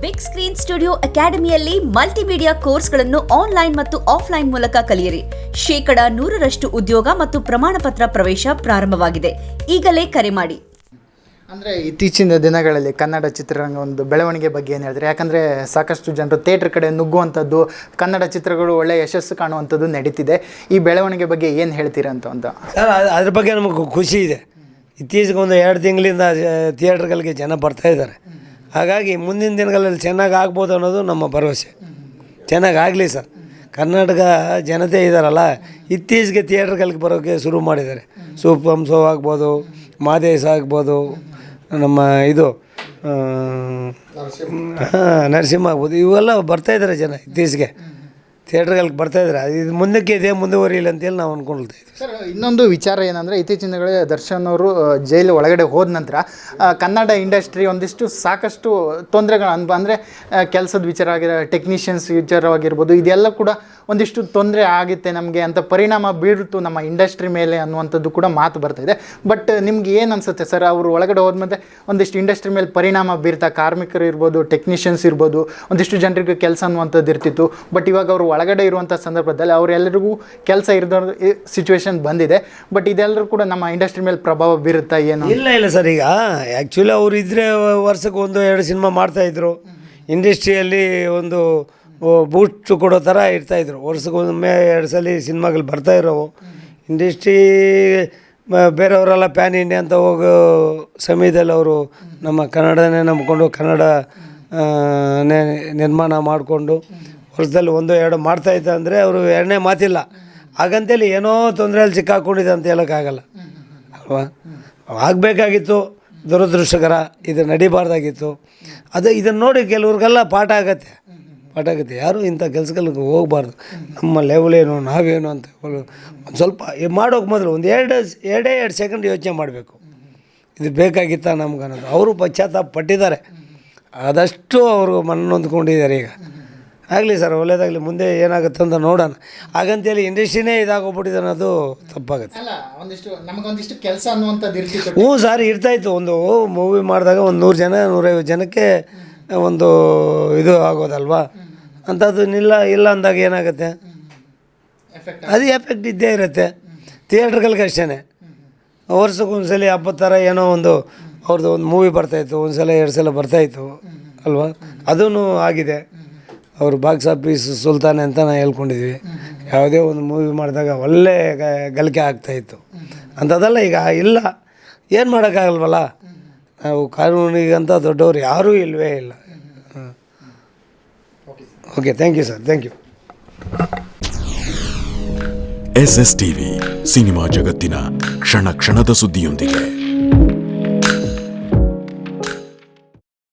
Big screen studio ಅಕಾಡೆಮಿಯಲ್ಲಿ multimedia ಕೋರ್ಸ್ಗಳನ್ನು online ಮತ್ತು ಆಫ್ಲೈನ್ ಮೂಲಕ ಕಲಿಯಿರಿ. 100% ಉದ್ಯೋಗ ಮತ್ತು ಪ್ರಮಾಣ ಪತ್ರ ಪ್ರವೇಶ ಪ್ರಾರಂಭವಾಗಿದೆ. ಈಗಲೇ ಕರೆ ಮಾಡಿ. ಅಂದರೆ ಇತ್ತೀಚಿನ ದಿನಗಳಲ್ಲಿ ಕನ್ನಡ ಚಿತ್ರರಂಗ ಒಂದು ಬೆಳವಣಿಗೆ ಬಗ್ಗೆ ಏನು ಹೇಳಿದ್ರೆ, ಯಾಕಂದರೆ ಸಾಕಷ್ಟು ಜನರು ಥಿಯೇಟ್ರ್ ಕಡೆ ನುಗ್ಗುವಂಥದ್ದು, ಕನ್ನಡ ಚಿತ್ರಗಳು ಒಳ್ಳೆಯ ಯಶಸ್ಸು ಕಾಣುವಂಥದ್ದು ನಡೀತಿದೆ. ಈ ಬೆಳವಣಿಗೆ ಬಗ್ಗೆ ಏನು ಹೇಳ್ತೀರಾ ಅಂತ ಸರ್, ಅದ್ರ ಬಗ್ಗೆ ನಮಗೆ ಖುಷಿ ಇದೆ. ಇತ್ತೀಚೆಗೆ ಒಂದು 2 ತಿಂಗಳಿಂದ ಥಿಯೇಟ್ರ್ಗಳಿಗೆ ಜನ ಬರ್ತಾಯಿದ್ದಾರೆ. ಹಾಗಾಗಿ ಮುಂದಿನ ದಿನಗಳಲ್ಲಿ ಚೆನ್ನಾಗಿ ಆಗ್ಬೋದು ಅನ್ನೋದು ನಮ್ಮ ಭರವಸೆ. ಚೆನ್ನಾಗಾಗಲಿ ಸರ್. ಕರ್ನಾಟಕ ಜನತೆ ಇದ್ದಾರಲ್ಲ, ಇತ್ತೀಚೆಗೆ ಥಿಯೇಟ್ರ್ಗಳಿಗೆ ಬರೋಕ್ಕೆ ಶುರು ಮಾಡಿದ್ದಾರೆ. ಸೂಪರ್ ಶೋ ಆಗ್ಬೋದು, ಮಾದೇಶ ಆಗ್ಬೋದು, ನಮ್ಮ ಇದು ನರಸಿಂಹ ಆಗ್ಬೋದು, ಇವೆಲ್ಲ ಬರ್ತಾಯಿದ್ದಾರೆ ಜನ ಇತ್ತೀಚೆಗೆ ಥಿಯೇಟ್ರ್ಗಳಿಗೆ ಬರ್ತಾಯಿದ್ದಾರೆ. ಇದು ಮುಂದಕ್ಕೆ ಇದೇ ಮುಂದುವರಿಯಿಲ್ಲ ಅಂತೇಳಿ ನಾವು ಅಂದ್ಕೊಳ್ತಾ ಇದ್ದೀವಿ. ಸರ್, ಇನ್ನೊಂದು ವಿಚಾರ ಏನಂದರೆ, ಇತ್ತೀಚಿನ ದಿನಗಳಲ್ಲಿ ದರ್ಶನ್ ಅವರು ಜೈಲು ಒಳಗಡೆ ಹೋದ ನಂತರ ಕನ್ನಡ ಇಂಡಸ್ಟ್ರಿ ಒಂದಿಷ್ಟು ಸಾಕಷ್ಟು ತೊಂದರೆಗಳು ಅಂದರೆ ಕೆಲಸದ ವಿಚಾರ ಆಗಿರೋ, ಟೆಕ್ನಿಷಿಯನ್ಸ್ ವಿಚಾರವಾಗಿರ್ಬೋದು, ಇದೆಲ್ಲ ಕೂಡ ಒಂದಿಷ್ಟು ತೊಂದರೆ ಆಗುತ್ತೆ ನಮಗೆ ಅಂತ ಪರಿಣಾಮ ಬೀರುತ್ತು ನಮ್ಮ ಇಂಡಸ್ಟ್ರಿ ಮೇಲೆ ಅನ್ನುವಂಥದ್ದು ಕೂಡ ಮಾತು ಬರ್ತಾಯಿದೆ. ಬಟ್ ನಿಮ್ಗೆ ಏನು ಅನಿಸುತ್ತೆ ಸರ್, ಅವರು ಒಳಗಡೆ ಹೋದ್ಮೇಲೆ ಒಂದಿಷ್ಟು ಇಂಡಸ್ಟ್ರಿ ಮೇಲೆ ಪರಿಣಾಮ ಬೀರ್ತಾ, ಕಾರ್ಮಿಕರು ಇರ್ಬೋದು, ಟೆಕ್ನಿಷಿಯನ್ಸ್ ಇರ್ಬೋದು, ಒಂದಿಷ್ಟು ಜನರಿಗೆ ಕೆಲಸ ಅನ್ನುವಂಥದ್ದು ಇರ್ತಿತ್ತು. ಬಟ್ ಇವಾಗ ಅವರು ಒಳಗಡೆ ಇರುವಂಥ ಸಂದರ್ಭದಲ್ಲಿ ಅವರೆಲ್ಲರಿಗೂ ಕೆಲಸ ಇರದ ಸಿಚುವೇಶನ್ ಬಂದಿದೆ. ಬಟ್ ಇದೆಲ್ಲರೂ ಕೂಡ ನಮ್ಮ ಇಂಡಸ್ಟ್ರಿ ಮೇಲೆ ಪ್ರಭಾವ ಬೀರುತ್ತಾ ಏನು? ಇಲ್ಲ ಸರ್, ಈಗ ಆ್ಯಕ್ಚುಲಿ ಅವರು ಇದ್ದರೆ ವರ್ಷಕ್ಕೆ 1-2 ಸಿನಿಮಾ ಮಾಡ್ತಾಯಿದ್ರು. ಇಂಡಸ್ಟ್ರಿಯಲ್ಲಿ ಒಂದು ಬೂಸ್ಟ್ ಕೊಡೋ ಥರ ಇರ್ತಾಯಿದ್ರು. ವರ್ಷಕ್ಕೊಮ್ಮೆ 2 ಸಲ ಸಿನಿಮಾಗಳು ಬರ್ತಾಯಿರೋವು. ಇಂಡಸ್ಟ್ರಿ ಬೇರೆಯವರೆಲ್ಲ ಪ್ಯಾನ್ ಇಂಡಿಯಾ ಅಂತ ಹೋಗೋ ಸಮಯದಲ್ಲಿ ಅವರು ನಮ್ಮ ಕನ್ನಡನೇ ನಂಬಿಕೊಂಡು ಕನ್ನಡ ನಿರ್ಮಾಣ ಮಾಡಿಕೊಂಡು ವರ್ಷದಲ್ಲಿ 1-2 ಮಾಡ್ತಾಯಿದ್ದ ಅಂದರೆ ಅವರು 2ನೇ ಮಾತಿಲ್ಲ. ಹಾಗಂತೇಳಿ ಏನೋ ತೊಂದರೆಯಲ್ಲಿ ಸಿಕ್ಕಾಕೊಂಡಿದೆ ಅಂತ ಹೇಳೋಕ್ಕಾಗಲ್ಲ ಅಲ್ವಾ. ಆಗಬೇಕಾಗಿತ್ತು, ದುರದೃಷ್ಟಕರ, ಇದು ನಡಿಬಾರ್ದಾಗಿತ್ತು. ಇದನ್ನು ನೋಡಿ ಕೆಲವ್ರಿಗೆಲ್ಲ ಪಾಠ ಆಗುತ್ತೆ. ಯಾರು ಇಂಥ ಕೆಲಸಗಳಿಗೆ ಹೋಗಬಾರ್ದು. ನಮ್ಮ ಲೆವೆಲೇನು, ನಾವೇನು ಅಂತ ಒಂದು ಸ್ವಲ್ಪ ಮಾಡೋಕೆ ಮೊದಲು ಒಂದು 2 ಸೆಕೆಂಡ್ ಯೋಚನೆ ಮಾಡಬೇಕು. ಇದು ಬೇಕಾಗಿತ್ತಾ ನಮ್ಗನ್ನೋದು. ಅವರು ಪಶ್ಚಾತ್ತಾಪ ಪಟ್ಟಿದ್ದಾರೆ, ಆದಷ್ಟು ಅವರು ಮನನೊಂದ್ಕೊಂಡಿದ್ದಾರೆ. ಈಗ ಆಗಲಿ ಸರ್, ಒಳ್ಳೆಯದಾಗಲಿ. ಮುಂದೆ ಏನಾಗುತ್ತೆ ಅಂತ ನೋಡೋಣ. ಹಾಗಂತೇಳಿ ಇಂಡಸ್ಟ್ರಿನೇ ಇದಾಗೋಗ್ಬಿಟ್ಟಿದೆ ಅನ್ನೋದು ತಪ್ಪಾಗುತ್ತೆ. ನಮಗೊಂದಿಷ್ಟು ಕೆಲಸ ಅನ್ನುವಂಥದ್ದು ಇರ್ತಿತ್ತು. ಹ್ಞೂ ಸರ್, ಇರ್ತಾಯಿತ್ತು. ಒಂದು ಮೂವಿ ಮಾಡಿದಾಗ ಒಂದು 100 ಜನ 150 ಜನಕ್ಕೆ ಒಂದು ಇದು ಆಗೋದಲ್ವಾ. ಅಂಥದ್ದು ಇಲ್ಲ ಅಂದಾಗ ಏನಾಗುತ್ತೆ, ಅದು ಎಫೆಕ್ಟ್ ಇದ್ದೇ ಇರುತ್ತೆ. ಥಿಯೇಟ್ರ್ಗಳಿಗೆ ಅಷ್ಟೇ. ವರ್ಷಕ್ಕೊಂದು ಸಲ ಹಬ್ಬದ ಥರ ಏನೋ ಒಂದು ಅವ್ರದ್ದು ಒಂದು ಮೂವಿ ಬರ್ತಾಯಿತ್ತು, 1 ಸಲ 2 ಸಲ ಬರ್ತಾಯಿತ್ತು ಅಲ್ವಾ. ಅದೂ ಆಗಿದೆ. ಅವರು ಬಾಕ್ಸ್ ಆಫೀಸ್ ಸುಲ್ತಾನೆ ಅಂತ ನಾವು ಹೇಳ್ಕೊಂಡಿದ್ವಿ. ಯಾವುದೇ ಒಂದು ಮೂವಿ ಮಾಡಿದಾಗ ಒಳ್ಳೆ ಗಳಿಕೆ ಆಗ್ತಾಯಿತ್ತು. ಅಂಥದ್ದೆಲ್ಲ ಈಗ ಇಲ್ಲ. ಏನು ಮಾಡೋಕ್ಕಾಗಲ್ವಲ್ಲ. ನಾವು ಕಾನೂನಿಗಂತ ದೊಡ್ಡವರು ಯಾರೂ ಇಲ್ಲವೇ ಇಲ್ಲ. Okay, thank you sir, thank you. SS TV, cinema ಜಗತ್ತಿನ ಕ್ಷಣ ಕ್ಷಣದ ಸುದ್ದಿಯೊಂದಿಗೆ.